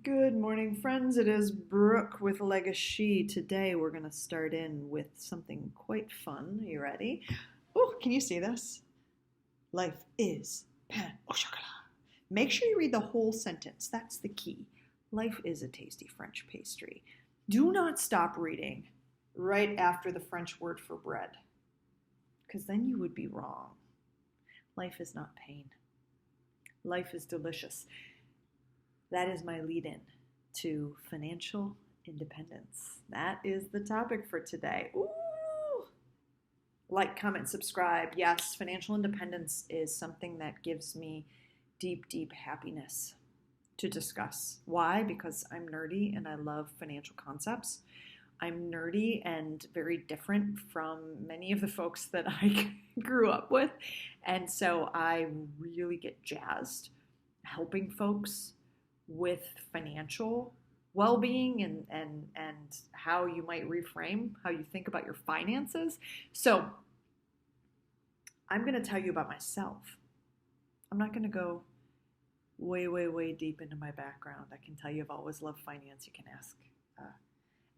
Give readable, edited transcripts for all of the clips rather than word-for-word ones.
Good morning, friends. It is Brooke with LegaSHE. Today we're going to start in with something quite fun. Are you ready? Oh, can you see this? Life is pan au chocolat. Make sure you read the whole sentence. That's the key. Life is a tasty French pastry. Do not stop reading right after the French word for bread, because then you would be wrong. Life is not pain. Life is delicious. That is my lead in to financial independence. That is the topic for today. Ooh! Like, comment, subscribe. Yes, financial independence is something that gives me deep, deep happiness to discuss. Why? Because I'm nerdy and I love financial concepts. I'm nerdy and very different from many of the folks that I grew up with. And so I really get jazzed helping folks with financial well-being and how you might reframe how you think about your finances. So I'm going to tell you about myself. I'm not going to go way deep into my background. I can tell you I've always loved finance. You can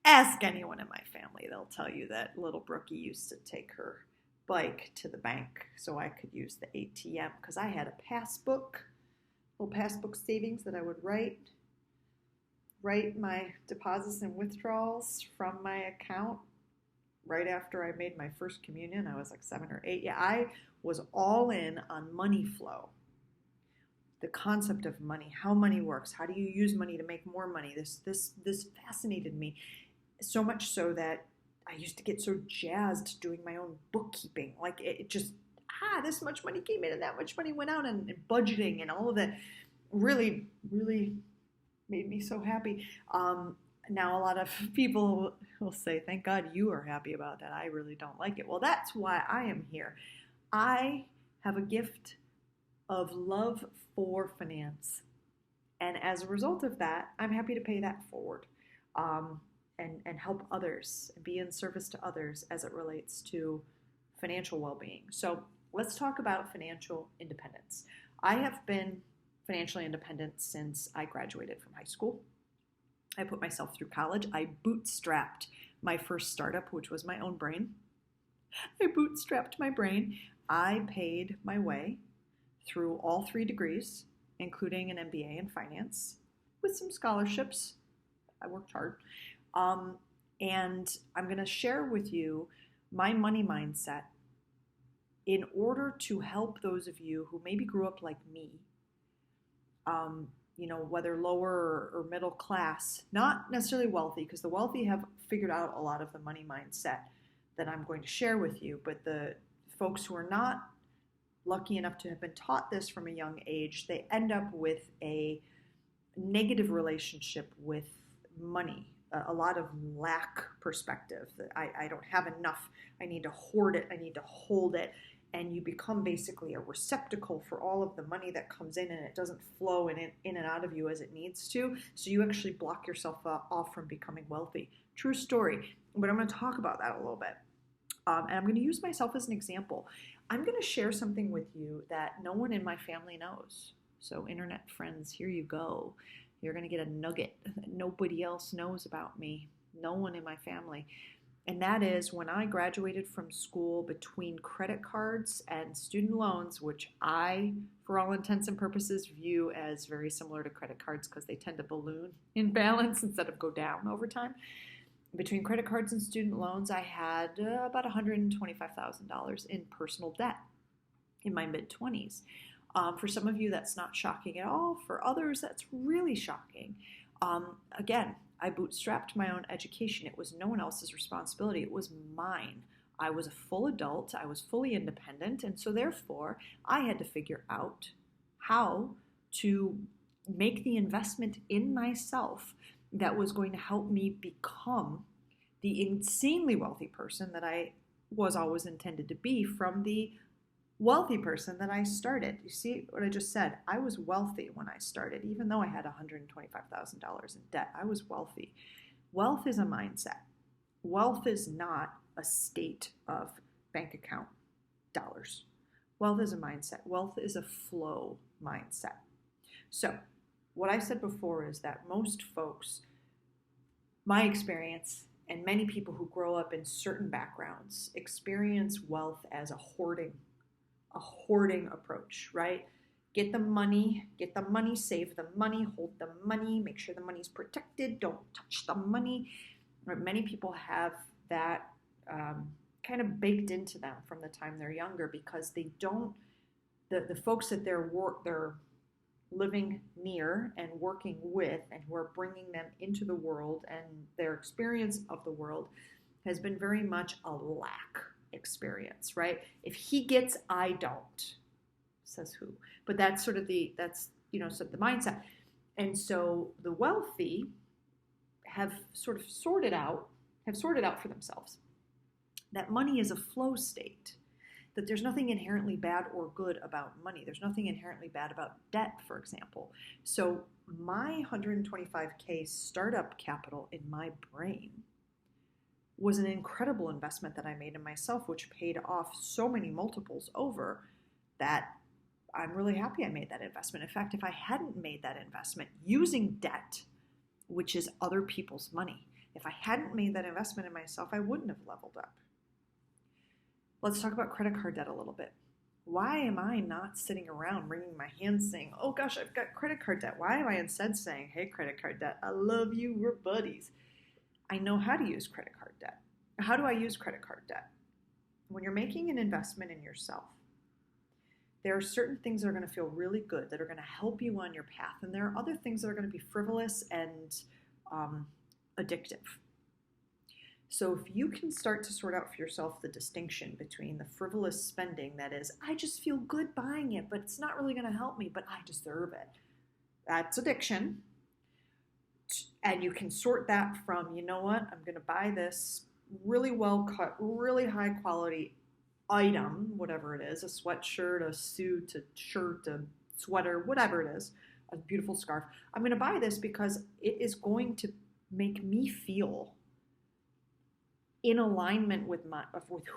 ask anyone in my family. They'll tell you that little Brookie used to take her bike to the bank so I could use the ATM because I had a passbook, little passbook savings that I would write my deposits and withdrawals from my account right after I made my first communion. I was like 7 or 8. Yeah, I was all in on money flow. The concept of money, how money works, how do you use money to make more money? This fascinated me so much so that I used to get so jazzed doing my own bookkeeping. Like it just this much money came in and that much money went out, and budgeting and all of that really made me so happy. Now a lot of people will say, thank God you are happy about that. I really don't like it. Well, that's why I am here. I have a gift of love for finance. And as a result of that, I'm happy to pay that forward and help others and be in service to others as it relates to financial well-being. So let's talk about financial independence. I have been financially independent since I graduated from high school. I put myself through college. I bootstrapped my first startup, which was my own brain. I bootstrapped my brain. I paid my way through all 3 degrees, including an MBA in finance, with some scholarships. I worked hard. And I'm going to share with you my money mindset in order to help those of you who maybe grew up like me, whether lower or middle class, not necessarily wealthy, because the wealthy have figured out a lot of the money mindset that I'm going to share with you, but the folks who are not lucky enough to have been taught this from a young age, they end up with a negative relationship with money, a lot of lack perspective. That I don't have enough, I need to hoard it, I need to hold it. And you become basically a receptacle for all of the money that comes in, and it doesn't flow in and out of you as it needs to. So you actually block yourself off from becoming wealthy. True story. But I'm going to talk about that a little bit. And I'm going to use myself as an example. I'm going to share something with you that no one in my family knows. So internet friends, here you go. You're going to get a nugget that nobody else knows about me. No one in my family. And that is when I graduated from school, between credit cards and student loans, which I, for all intents and purposes, view as very similar to credit cards because they tend to balloon in balance instead of go down over time. Between credit cards and student loans, I had about $125,000 in personal debt in my mid-20s. For some of you, that's not shocking at all. For others, that's really shocking. Again, I bootstrapped my own education. It was no one else's responsibility. It was mine. I was a full adult. I was fully independent. And so therefore, I had to figure out how to make the investment in myself that was going to help me become the insanely wealthy person that I was always intended to be from the wealthy person that I started. You see what I just said? I was wealthy when I started, even though I had $125,000 in debt. I was wealthy. Wealth is a mindset. Wealth is not a state of bank account dollars. Wealth is a mindset. Wealth is a flow mindset. So what I said before is that most folks, my experience, and many people who grow up in certain backgrounds experience wealth as a hoarding approach, right? Get the money, save the money, hold the money, make sure the money's protected, don't touch the money. Right? Many people have that kind of baked into them from the time they're younger because they don't, the folks that they're living near and working with and who are bringing them into the world and their experience of the world has been very much a lack experience, right? If he gets, I don't, says who. But that's sort of sort of the mindset. And so the wealthy have sorted out for themselves that money is a flow state, that there's nothing inherently bad or good about money. There's nothing inherently bad about debt, for example. So my 125K startup capital in my brain was an incredible investment that I made in myself, which paid off so many multiples over that I'm really happy I made that investment. In fact, if I hadn't made that investment using debt, which is other people's money, if I hadn't made that investment in myself, I wouldn't have leveled up. Let's talk about credit card debt a little bit. Why am I not sitting around wringing my hands saying, oh gosh, I've got credit card debt? Why am I instead saying, hey, credit card debt, I love you, we're buddies. I know how to use credit card debt. How do I use credit card debt? When you're making an investment in yourself, there are certain things that are going to feel really good, that are going to help you on your path. And there are other things that are going to be frivolous and addictive. So if you can start to sort out for yourself the distinction between the frivolous spending, that is, I just feel good buying it, but it's not really going to help me, but I deserve it. That's addiction. And you can sort that from, you know what, I'm going to buy this really well cut, really high quality item, whatever it is, a sweatshirt, a suit, a shirt, a sweater, whatever it is, a beautiful scarf. I'm going to buy this because it is going to make me feel in alignment with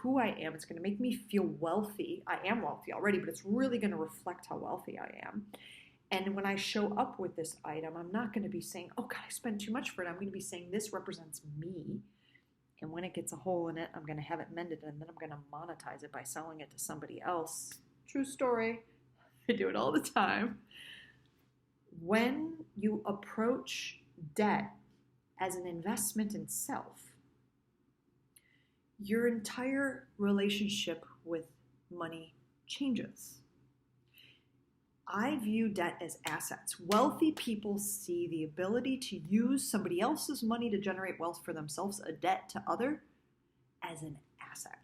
who I am. It's going to make me feel wealthy. I am wealthy already, but it's really going to reflect how wealthy I am. And when I show up with this item, I'm not going to be saying, oh God, I spent too much for it. I'm going to be saying, this represents me. And when it gets a hole in it, I'm going to have it mended, and then I'm going to monetize it by selling it to somebody else. True story. I do it all the time. When you approach debt as an investment in self, your entire relationship with money changes. I view debt as assets. Wealthy people see the ability to use somebody else's money to generate wealth for themselves, a debt to other, as an asset.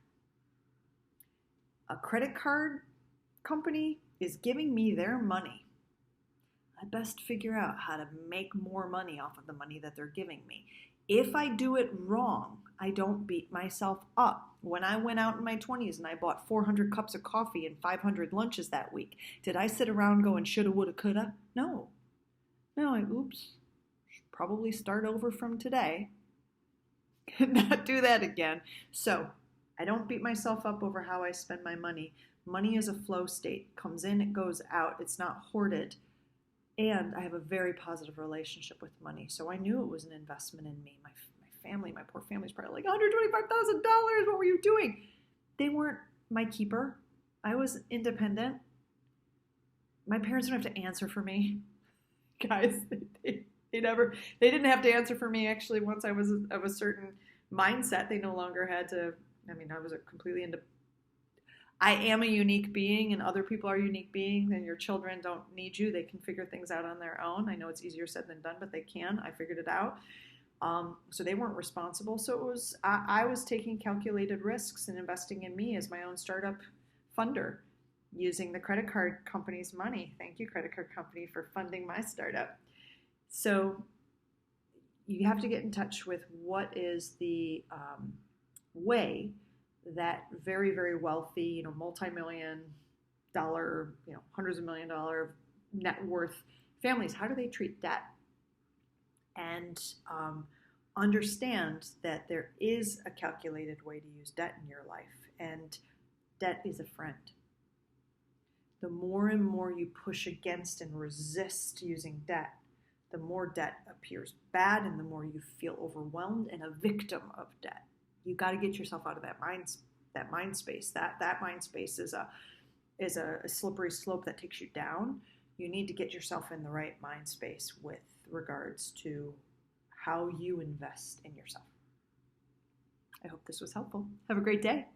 A credit card company is giving me their money. I best figure out how to make more money off of the money that they're giving me. If I do it wrong, I don't beat myself up. When I went out in my 20s and I bought 400 cups of coffee and 500 lunches that week, did I sit around going shoulda, woulda, coulda? No. No, oops. Should probably start over from today and not do that again. So I don't beat myself up over how I spend my money. Money is a flow state. It comes in, it goes out. It's not hoarded. And I have a very positive relationship with money. So I knew it was an investment in me. My family, my poor family's probably like, $125,000, what were you doing? They weren't my keeper. I was independent. My parents don't have to answer for me. Guys, they didn't have to answer for me. Actually, once I was of a certain mindset, they no longer had to. I was completely into. I am a unique being, and other people are unique beings, and your children don't need you. They can figure things out on their own. I know it's easier said than done, but they can. I figured it out. So they weren't responsible. So it was I was taking calculated risks and investing in me as my own startup funder, using the credit card company's money. Thank you, credit card company, for funding my startup. So you have to get in touch with what is the way that very, very wealthy, multi-million dollar, hundreds of $1 million net worth families, how do they treat debt? And understand that there is a calculated way to use debt in your life, and debt is a friend. The more and more you push against and resist using debt, the more debt appears bad and the more you feel overwhelmed and a victim of debt. You got to get yourself out of that mind space. That mind space is a slippery slope that takes you down. You need to get yourself in the right mind space with regards to how you invest in yourself. I hope this was helpful. Have a great day.